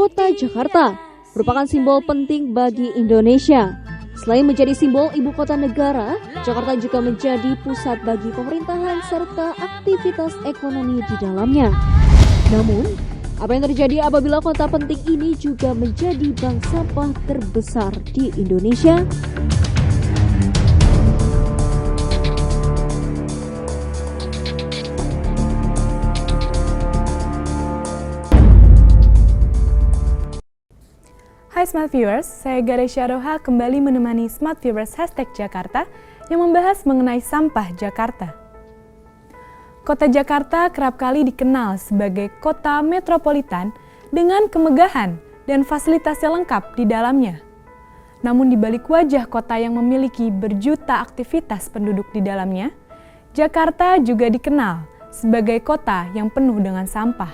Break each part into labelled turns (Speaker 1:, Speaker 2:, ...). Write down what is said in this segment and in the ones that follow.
Speaker 1: Kota Jakarta merupakan simbol penting bagi Indonesia. Selain menjadi simbol ibu kota negara, Jakarta juga menjadi pusat bagi pemerintahan serta aktivitas ekonomi di dalamnya. Namun, apa yang terjadi apabila kota penting ini juga menjadi bank sampah terbesar di Indonesia?
Speaker 2: Hai Smart Viewers, saya Garesha Roha kembali menemani Smart Viewers #Jakarta yang membahas mengenai sampah Jakarta. Kota Jakarta kerap kali dikenal sebagai kota metropolitan dengan kemegahan dan fasilitas yang lengkap di dalamnya. Namun di balik wajah kota yang memiliki berjuta aktivitas penduduk di dalamnya, Jakarta juga dikenal sebagai kota yang penuh dengan sampah.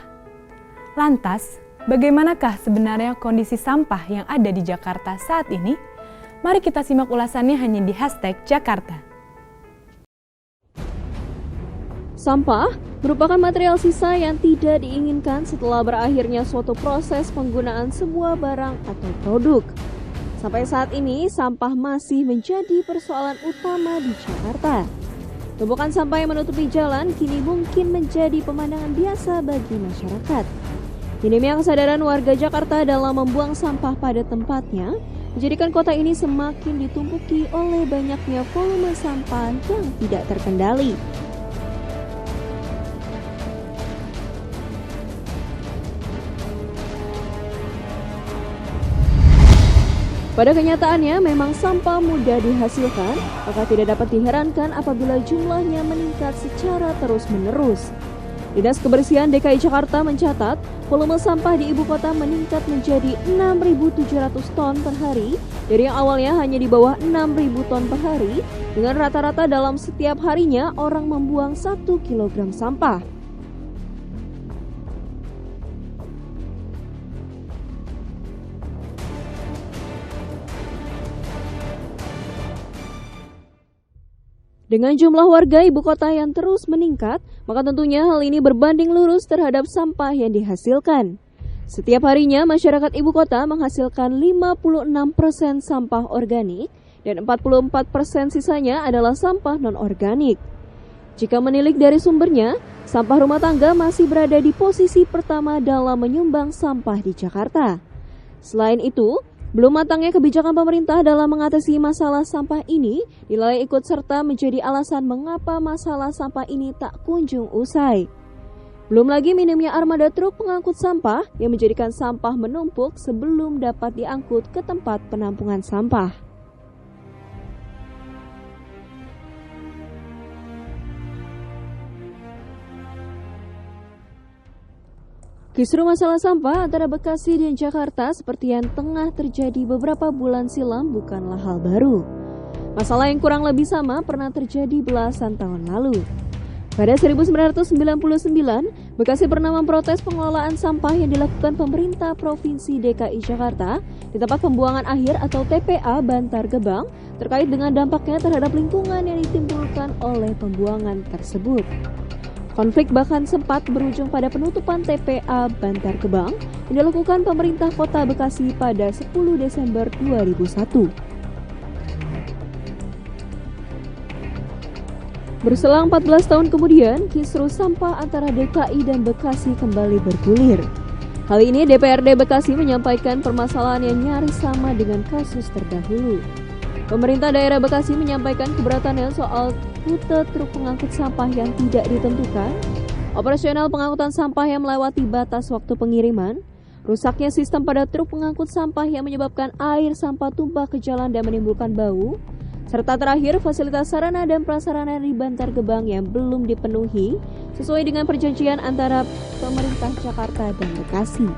Speaker 2: Lantas, bagaimanakah sebenarnya kondisi sampah yang ada di Jakarta saat ini? Mari kita simak ulasannya hanya di #Jakarta.
Speaker 1: Sampah merupakan material sisa yang tidak diinginkan setelah berakhirnya suatu proses penggunaan sebuah barang atau produk. Sampai saat ini, sampah masih menjadi persoalan utama di Jakarta. Tumpukan sampah yang menutupi jalan kini mungkin menjadi pemandangan biasa bagi masyarakat. Minimnya kesadaran warga Jakarta dalam membuang sampah pada tempatnya menjadikan kota ini semakin ditumpuki oleh banyaknya volume sampah yang tidak terkendali. Pada kenyataannya memang sampah mudah dihasilkan, maka tidak dapat diherankan apabila jumlahnya meningkat secara terus-menerus. Dinas Kebersihan DKI Jakarta mencatat volume sampah di ibu kota meningkat menjadi 6.700 ton per hari dari yang awalnya hanya di bawah 6.000 ton per hari, dengan rata-rata dalam setiap harinya orang membuang 1 kg sampah. Dengan jumlah warga ibu kota yang terus meningkat, maka tentunya hal ini berbanding lurus terhadap sampah yang dihasilkan. Setiap harinya masyarakat ibu kota menghasilkan 56% sampah organik dan 44% sisanya adalah sampah non-organik. Jika menilik dari sumbernya, sampah rumah tangga masih berada di posisi pertama dalam menyumbang sampah di Jakarta. Selain itu, belum matangnya kebijakan pemerintah dalam mengatasi masalah sampah ini dinilai ikut serta menjadi alasan mengapa masalah sampah ini tak kunjung usai. Belum lagi minimnya armada truk pengangkut sampah yang menjadikan sampah menumpuk sebelum dapat diangkut ke tempat penampungan sampah. Kisru masalah sampah antara Bekasi dan Jakarta seperti yang tengah terjadi beberapa bulan silam bukanlah hal baru. Masalah yang kurang lebih sama pernah terjadi belasan tahun lalu. Pada 1999, Bekasi pernah memprotes pengelolaan sampah yang dilakukan pemerintah Provinsi DKI Jakarta di tempat pembuangan akhir atau TPA Bantar Gebang terkait dengan dampaknya terhadap lingkungan yang ditimbulkan oleh pembuangan tersebut. Konflik bahkan sempat berujung pada penutupan TPA Bantar Gebang yang dilakukan pemerintah kota Bekasi pada 10 Desember 2001. Berselang 14 tahun kemudian, kisru sampah antara DKI dan Bekasi kembali bergulir. Hal ini DPRD Bekasi menyampaikan permasalahan yang nyaris sama dengan kasus terdahulu. Pemerintah daerah Bekasi menyampaikan keberatannya soal rute truk pengangkut sampah yang tidak ditentukan, operasional pengangkutan sampah yang melewati batas waktu pengiriman, rusaknya sistem pada truk pengangkut sampah yang menyebabkan air sampah tumpah ke jalan dan menimbulkan bau, serta terakhir fasilitas sarana dan prasarana di Bantar Gebang yang belum dipenuhi sesuai dengan perjanjian antara pemerintah Jakarta dan Bekasi.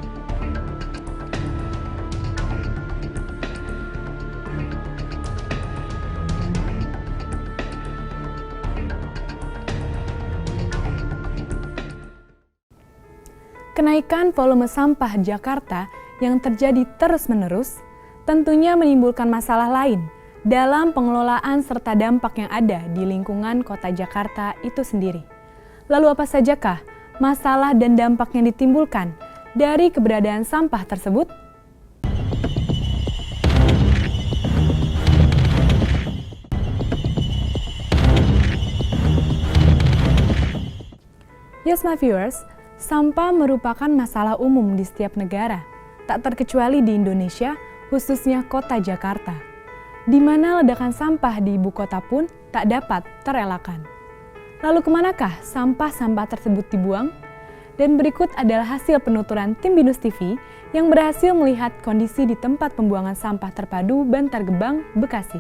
Speaker 2: Kenaikan volume sampah Jakarta yang terjadi terus-menerus tentunya menimbulkan masalah lain dalam pengelolaan serta dampak yang ada di lingkungan kota Jakarta itu sendiri. Lalu apa sajakah masalah dan dampak yang ditimbulkan dari keberadaan sampah tersebut? Yes, my viewers, sampah merupakan masalah umum di setiap negara, tak terkecuali di Indonesia, khususnya kota Jakarta, di mana ledakan sampah di ibu kota pun tak dapat terelakkan. Lalu kemanakah sampah-sampah tersebut dibuang? Dan berikut adalah hasil penuturan tim Binus TV yang berhasil melihat kondisi di tempat pembuangan sampah terpadu Bantar Gebang, Bekasi.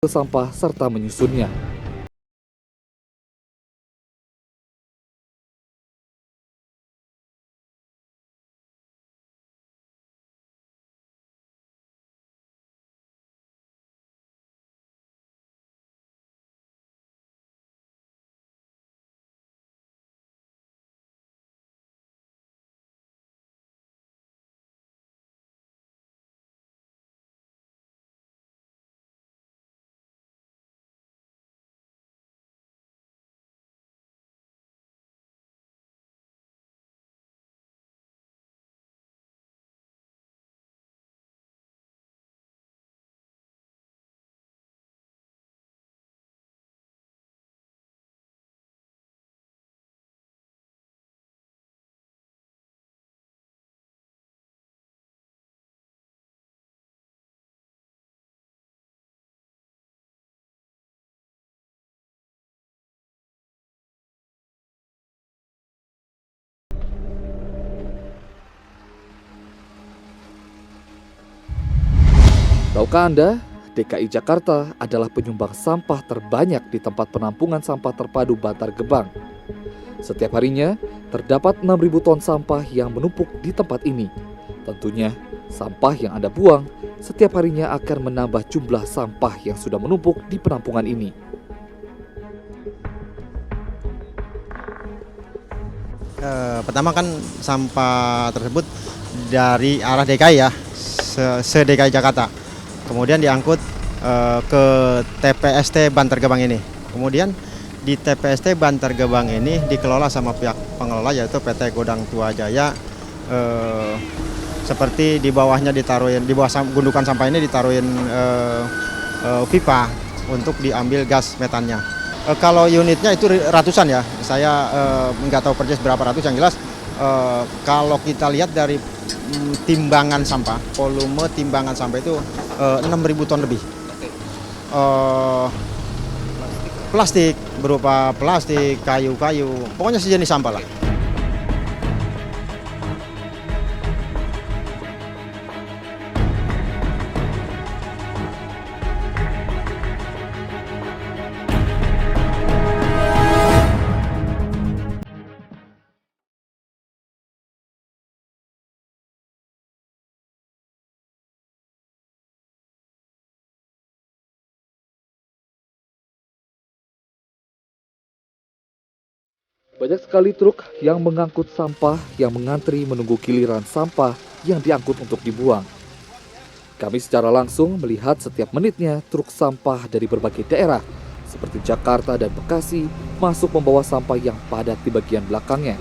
Speaker 3: Sampah serta menyusunnya. Tahukah Anda, DKI Jakarta adalah penyumbang sampah terbanyak di tempat penampungan sampah terpadu Bantar Gebang. Setiap harinya, terdapat 6.000 ton sampah yang menumpuk di tempat ini. Tentunya, sampah yang Anda buang setiap harinya akan menambah jumlah sampah yang sudah menumpuk di penampungan ini.
Speaker 4: Pertama kan sampah tersebut dari arah DKI ya, se-DKI Jakarta. Kemudian diangkut ke TPST Bantar Gebang ini. Kemudian di TPST Bantar Gebang ini dikelola sama pihak pengelola yaitu PT Godang Tua Jaya. Seperti di bawahnya ditaruhin, di bawah gundukan sampah ini ditaruhin pipa untuk diambil gas metannya. Kalau unitnya itu ratusan ya, saya nggak tahu persis berapa ratus, yang jelas kalau kita lihat dari timbangan sampah, volume timbangan sampah itu 6.000 ton lebih. Plastik, berupa plastik, kayu-kayu, pokoknya sejenis sampah lah.
Speaker 3: Banyak sekali truk yang mengangkut sampah yang mengantri menunggu giliran sampah yang diangkut untuk dibuang. Kami secara langsung melihat setiap menitnya truk sampah dari berbagai daerah seperti Jakarta dan Bekasi masuk membawa sampah yang padat di bagian belakangnya.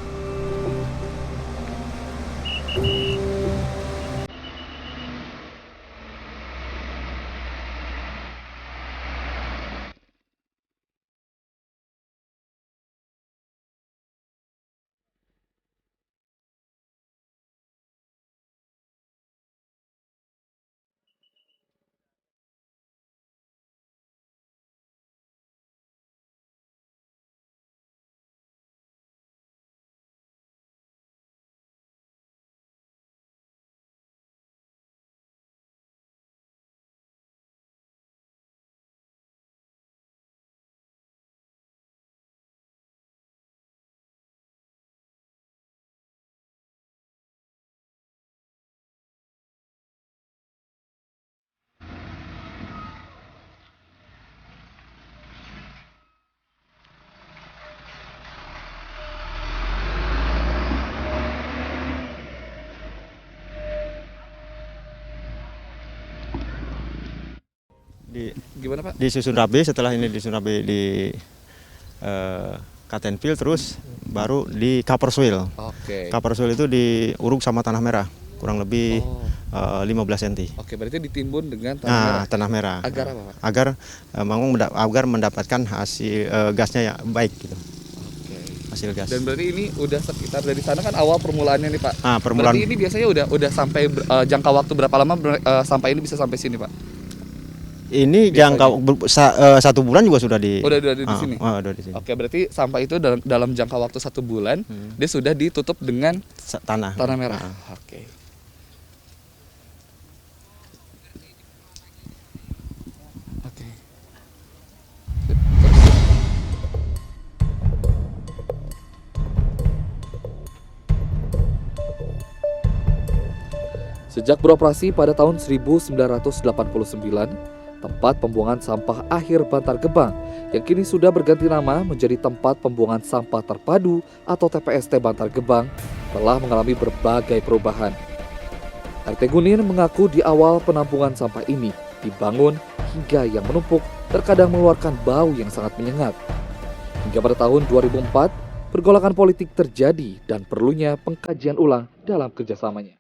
Speaker 3: gimana Pak?
Speaker 4: Disusun rapi, setelah ini disusun rapi di cut and fill, terus baru di cover soil.
Speaker 3: Oke.
Speaker 4: Cover soil itu diuruk sama tanah merah, kurang lebih 15 cm.
Speaker 3: Oke, berarti ditimbun dengan tanah merah.
Speaker 4: Tanah merah.
Speaker 3: Agar apa Pak?
Speaker 4: Agar mendapatkan hasil gasnya yang baik gitu.
Speaker 3: Oke.
Speaker 4: Hasil gas.
Speaker 3: Dan berarti ini udah sekitar dari sana kan awal permulaannya nih Pak.
Speaker 4: Permulaan.
Speaker 3: Berarti ini biasanya udah sampai jangka waktu berapa lama sampai ini bisa sampai sini Pak?
Speaker 4: Ini jangka 1 bulan juga sudah di.
Speaker 3: Udah di sini.
Speaker 4: Udah di sini.
Speaker 3: Oke, berarti sampah itu dalam jangka waktu 1 bulan dia sudah ditutup dengan
Speaker 4: tanah
Speaker 3: merah. Oke. Oke. Sejak beroperasi pada tahun 1989, tempat pembuangan sampah akhir Bantar Gebang yang kini sudah berganti nama menjadi tempat pembuangan sampah terpadu atau TPST Bantar Gebang telah mengalami berbagai perubahan. RT Gunin mengaku di awal penampungan sampah ini dibangun hingga yang menumpuk terkadang mengeluarkan bau yang sangat menyengat. Hingga pada tahun 2004, pergolakan politik terjadi dan perlunya pengkajian ulang dalam kerjasamanya.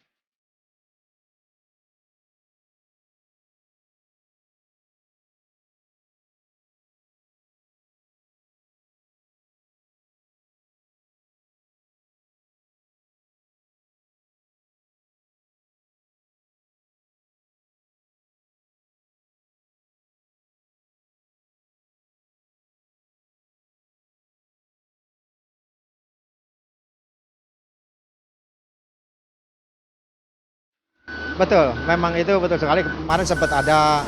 Speaker 4: Betul, memang itu betul sekali. Kemarin sempat ada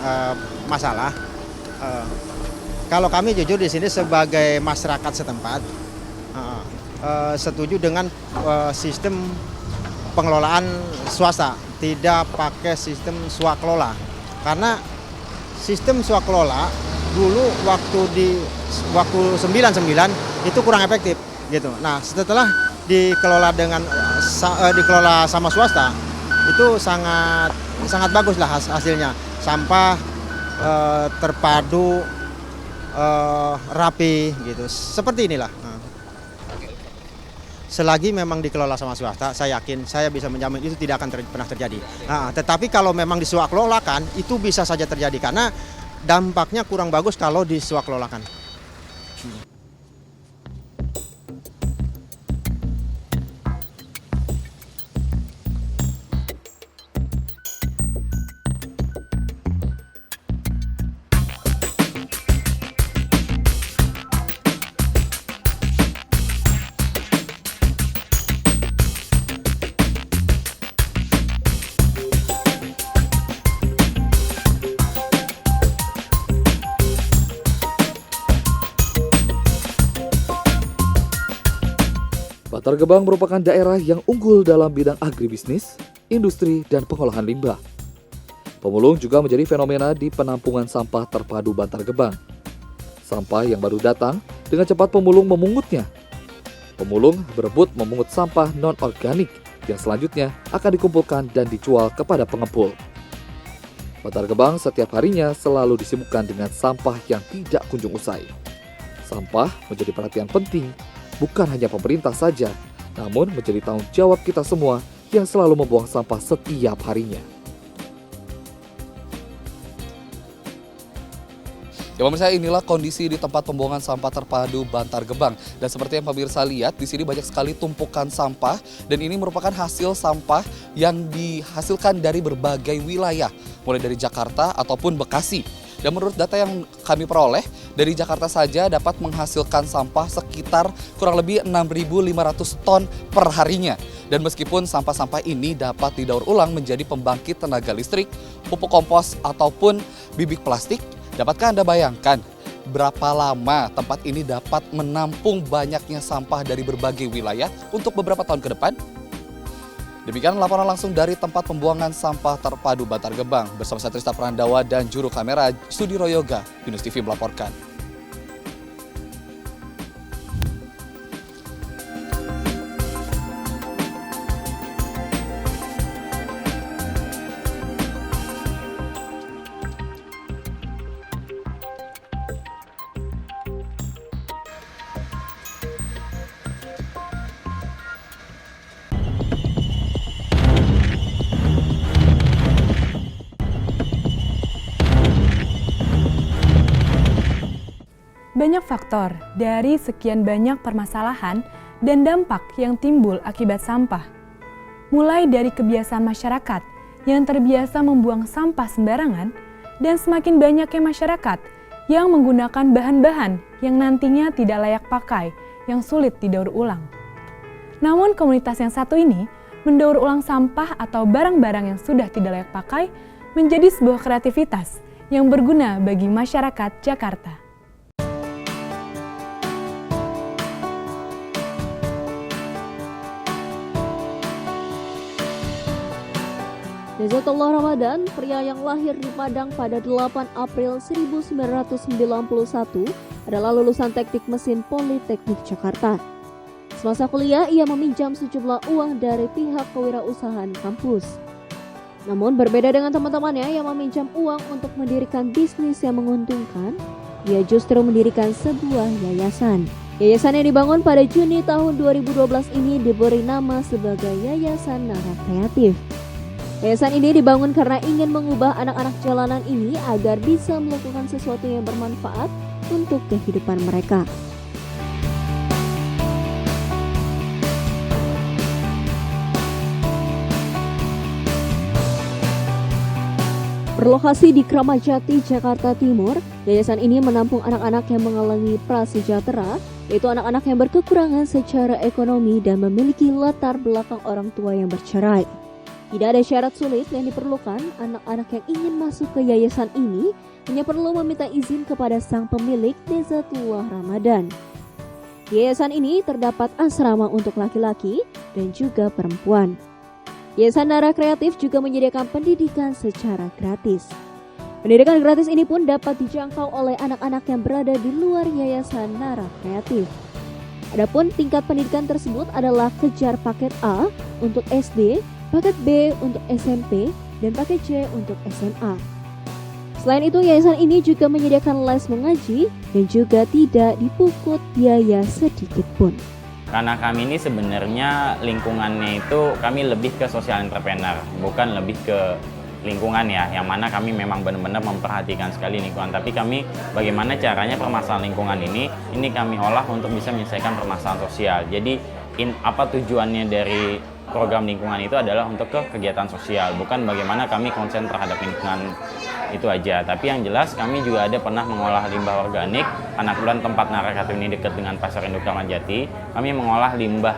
Speaker 4: masalah. Kalau kami jujur di sini sebagai masyarakat setempat setuju dengan sistem pengelolaan swasta, tidak pakai sistem swakelola. Karena sistem swakelola dulu waktu 99 itu kurang efektif gitu. Nah, setelah dikelola dikelola sama swasta, itu sangat bagus lah hasilnya. Sampah terpadu, rapi gitu. Seperti inilah. Selagi memang dikelola sama swasta, saya yakin saya bisa menjamin itu tidak akan pernah terjadi. Tetapi kalau memang diswakelolakan, itu bisa saja terjadi karena dampaknya kurang bagus kalau diswakelolakan.
Speaker 3: Bantar Gebang merupakan daerah yang unggul dalam bidang agribisnis, industri, dan pengolahan limbah. Pemulung juga menjadi fenomena di penampungan sampah terpadu Bantar Gebang. Sampah yang baru datang, dengan cepat pemulung memungutnya. Pemulung berebut memungut sampah non-organik yang selanjutnya akan dikumpulkan dan dijual kepada pengepul. Bantar Gebang setiap harinya selalu disibukkan dengan sampah yang tidak kunjung usai. Sampah menjadi perhatian penting, bukan hanya pemerintah saja, namun menjadi tanggung jawab kita semua yang selalu membuang sampah setiap harinya. Ya pemirsa, inilah kondisi di tempat pembuangan sampah terpadu Bantar Gebang. Dan seperti yang pemirsa lihat, di sini banyak sekali tumpukan sampah dan ini merupakan hasil sampah yang dihasilkan dari berbagai wilayah, mulai dari Jakarta ataupun Bekasi. Dan menurut data yang kami peroleh, dari Jakarta saja dapat menghasilkan sampah sekitar kurang lebih 6.500 ton per harinya. Dan meskipun sampah-sampah ini dapat didaur ulang menjadi pembangkit tenaga listrik, pupuk kompos, ataupun bibit plastik, dapatkah Anda bayangkan berapa lama tempat ini dapat menampung banyaknya sampah dari berbagai wilayah untuk beberapa tahun ke depan? Demikian laporan langsung dari tempat pembuangan sampah terpadu Bantar Gebang. Bersama saya Trista Prandawa dan juru kamera Sudiro Yoga, Binus TV melaporkan.
Speaker 2: banyak faktor dari sekian banyak permasalahan dan dampak yang timbul akibat sampah. Mulai dari kebiasaan masyarakat yang terbiasa membuang sampah sembarangan dan semakin banyaknya masyarakat yang menggunakan bahan-bahan yang nantinya tidak layak pakai yang sulit didaur ulang. Namun komunitas yang satu ini mendaur ulang sampah atau barang-barang yang sudah tidak layak pakai menjadi sebuah kreativitas yang berguna bagi masyarakat Jakarta.
Speaker 1: Nezatullah Ramadan, pria yang lahir di Padang pada 8 April 1991, adalah lulusan teknik mesin Politeknik Jakarta. Semasa kuliah, ia meminjam sejumlah uang dari pihak kewirausahaan kampus. Namun berbeda dengan teman-temannya yang meminjam uang untuk mendirikan bisnis yang menguntungkan, ia justru mendirikan sebuah yayasan. Yayasan yang dibangun pada Juni tahun 2012 ini diberi nama sebagai Yayasan Nara Kreatif. Yayasan ini dibangun karena ingin mengubah anak-anak jalanan ini agar bisa melakukan sesuatu yang bermanfaat untuk kehidupan mereka. Berlokasi di Kramat Jati, Jakarta Timur, yayasan ini menampung anak-anak yang mengalami prasejahtera, yaitu anak-anak yang berkekurangan secara ekonomi dan memiliki latar belakang orang tua yang bercerai. Tidak ada syarat sulit yang diperlukan. Anak-anak yang ingin masuk ke yayasan ini hanya perlu meminta izin kepada sang pemilik, Nezatullah Ramadan. Di yayasan ini terdapat asrama untuk laki-laki dan juga perempuan. Yayasan Nara Kreatif juga menyediakan pendidikan secara gratis. Pendidikan gratis ini pun dapat dijangkau oleh anak-anak yang berada di luar Yayasan Nara Kreatif. Adapun tingkat pendidikan tersebut adalah kejar paket A untuk SD, paket B untuk SMP, dan paket C untuk SMA. Selain itu, yayasan ini juga menyediakan les mengaji dan juga tidak dipungut biaya sedikit pun.
Speaker 5: Karena kami ini sebenarnya lingkungannya itu kami lebih ke social entrepreneur, bukan lebih ke lingkungan ya, yang mana kami memang benar-benar memperhatikan sekali lingkungan. Tapi kami bagaimana caranya permasalahan lingkungan ini kami olah untuk bisa menyelesaikan permasalahan sosial. Jadi apa tujuannya dari program lingkungan itu adalah untuk ke kegiatan sosial, bukan bagaimana kami konsen terhadap lingkungan itu aja. Tapi yang jelas kami juga ada pernah mengolah limbah organik, karena kebetulan tempat Nara Kreatif ini dekat dengan Pasar Induk Kramat Jati. Kami mengolah limbah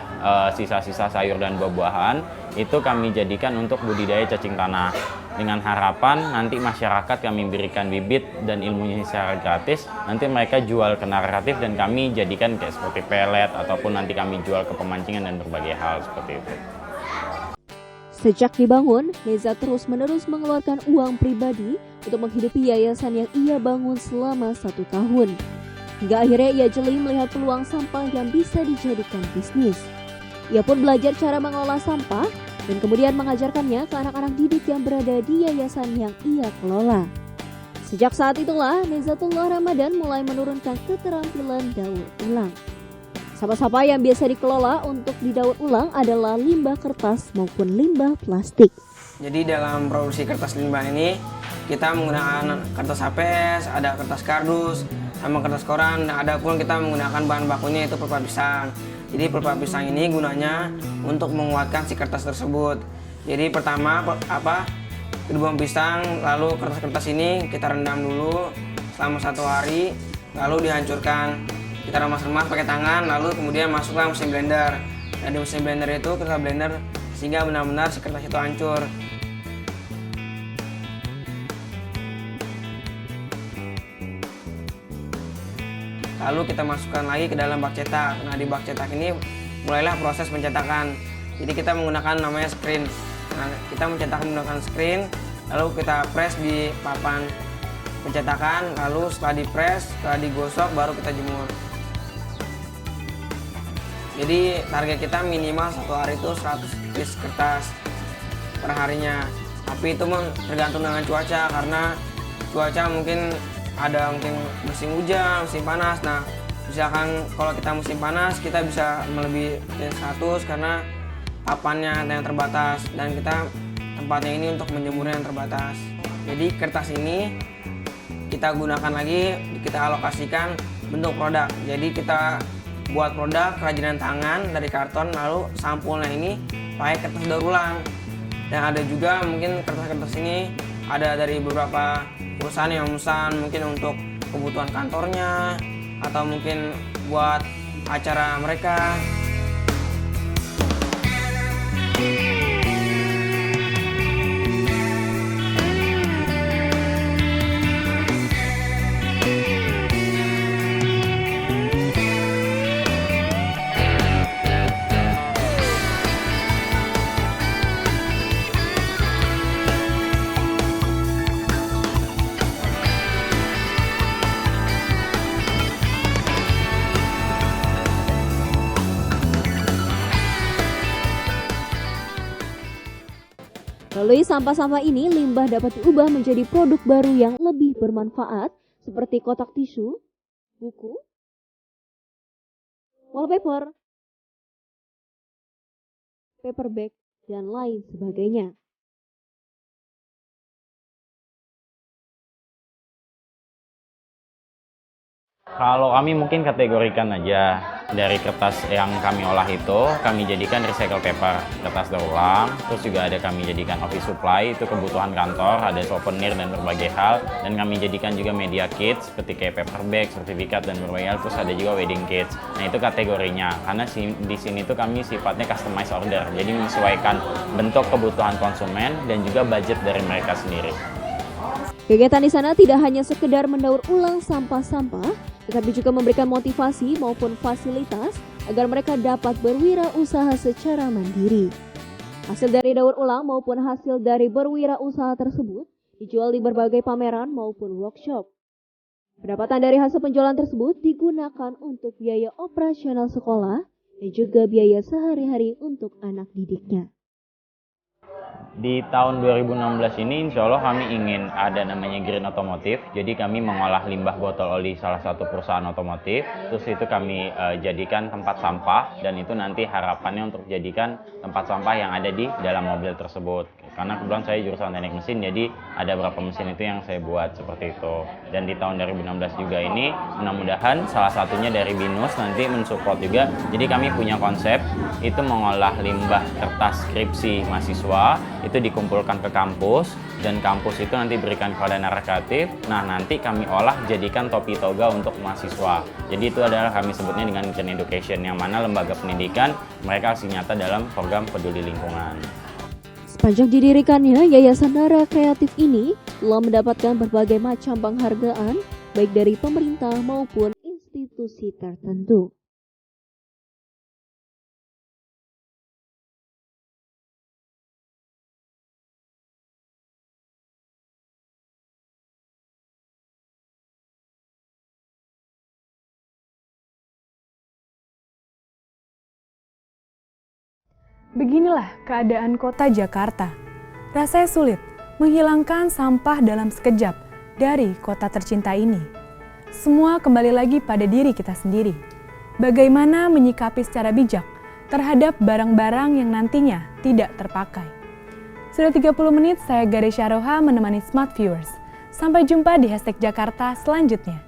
Speaker 5: sisa-sisa sayur dan buah-buahan, itu kami jadikan untuk budidaya cacing tanah. Dengan harapan nanti masyarakat kami berikan bibit dan ilmunya secara gratis, nanti mereka jual ke Nara Kreatif dan kami jadikan kayak seperti pelet ataupun nanti kami jual ke pemancingan dan berbagai hal seperti itu.
Speaker 1: Sejak dibangun, Neza terus-menerus mengeluarkan uang pribadi untuk menghidupi yayasan yang ia bangun selama 1 tahun. Hingga akhirnya ia jeli melihat peluang sampah yang bisa dijadikan bisnis. Ia pun belajar cara mengolah sampah dan kemudian mengajarkannya ke anak-anak didik yang berada di yayasan yang ia kelola. Sejak saat itulah, Nezatullah Ramadan mulai menurunkan keterampilan daur ulang. Sampah-sampah yang biasa dikelola untuk didaur ulang adalah limbah kertas maupun limbah plastik.
Speaker 6: Jadi dalam produksi kertas limbah ini kita menggunakan kertas HPS, ada kertas kardus, sama kertas koran, dan ada pun kita menggunakan bahan bakunya yaitu pelepah pisang. Jadi pelepah pisang ini gunanya untuk menguatkan si kertas tersebut. Jadi pertama dibuang pisang, lalu kertas-kertas ini kita rendam dulu selama 1 hari, lalu dihancurkan. Kita remas-remas pakai tangan, lalu kemudian masuklah mesin blender. Dan di mesin blender itu kita blender sehingga benar-benar si kertas itu hancur. Lalu kita masukkan lagi ke dalam bak cetak. Nah, di bak cetak ini mulailah proses pencetakan. Jadi kita menggunakan namanya screen. Nah, kita mencetak menggunakan screen, lalu kita press di papan pencetakan, lalu setelah di-press, setelah digosok baru kita jemur. Jadi target kita minimal 1 hari itu 100 piece kertas per harinya. Tapi itu tergantung dengan cuaca, karena cuaca mungkin ada musim hujan, musim panas. Nah, misalkan kalau kita musim panas kita bisa melebihi 100 karena papannya yang terbatas dan kita tempatnya ini untuk menjemurnya yang terbatas. Jadi kertas ini kita gunakan lagi, kita alokasikan bentuk produk. Jadi kita buat produk kerajinan tangan dari karton, lalu sampulnya ini pakai kertas daur ulang. Dan ada juga mungkin kertas-kertas ini ada dari beberapa perusahaan yang memesan mungkin untuk kebutuhan kantornya atau mungkin buat acara mereka.
Speaker 1: Melalui sampah-sampah ini, limbah dapat diubah menjadi produk baru yang lebih bermanfaat seperti kotak tisu, buku, wallpaper, paper bag, dan lain sebagainya.
Speaker 5: Kalau kami mungkin kategorikan aja dari kertas yang kami olah itu, kami jadikan recycle paper, kertas daur ulang, terus juga ada kami jadikan office supply, itu kebutuhan kantor, ada souvenir dan berbagai hal, dan kami jadikan juga media kits seperti kayak paper bag, sertifikat dan berbagai hal, terus ada juga wedding kits. Nah itu kategorinya, karena di sini tuh kami sifatnya customize order, jadi menyesuaikan bentuk kebutuhan konsumen dan juga budget dari mereka sendiri.
Speaker 1: Kegiatan di sana tidak hanya sekedar mendaur ulang sampah-sampah, tetapi juga memberikan motivasi maupun fasilitas agar mereka dapat berwirausaha secara mandiri. Hasil dari daur ulang maupun hasil dari berwirausaha tersebut dijual di berbagai pameran maupun workshop. Pendapatan dari hasil penjualan tersebut digunakan untuk biaya operasional sekolah dan juga biaya sehari-hari untuk anak didiknya.
Speaker 5: Di tahun 2016 ini insya Allah kami ingin ada namanya Green Otomotif. Jadi kami mengolah limbah botol oli salah satu perusahaan otomotif. Terus itu kami jadikan tempat sampah dan itu nanti harapannya untuk jadikan tempat sampah yang ada di dalam mobil tersebut. Karena kebetulan saya jurusan teknik mesin, jadi ada beberapa mesin itu yang saya buat seperti itu. Dan di tahun 2016 juga ini mudah-mudahan salah satunya dari BINUS nanti mensupport juga. Jadi kami punya konsep itu mengolah limbah kertas skripsi mahasiswa itu dikumpulkan ke kampus dan kampus itu nanti berikan kepada anak kreatif. Nah nanti kami olah jadikan topi toga untuk mahasiswa. Jadi itu adalah kami sebutnya dengan Green Education, yang mana lembaga pendidikan mereka aksi nyata dalam program peduli lingkungan.
Speaker 1: Sepanjang didirikannya, Yayasan Nara Kreatif ini telah mendapatkan berbagai macam penghargaan baik dari pemerintah maupun institusi tertentu.
Speaker 2: Beginilah keadaan kota Jakarta. Rasanya sulit menghilangkan sampah dalam sekejap dari kota tercinta ini. Semua kembali lagi pada diri kita sendiri. Bagaimana menyikapi secara bijak terhadap barang-barang yang nantinya tidak terpakai. Sudah 30 menit saya Garesha Roha menemani Smart Viewers. Sampai jumpa di #Jakarta selanjutnya.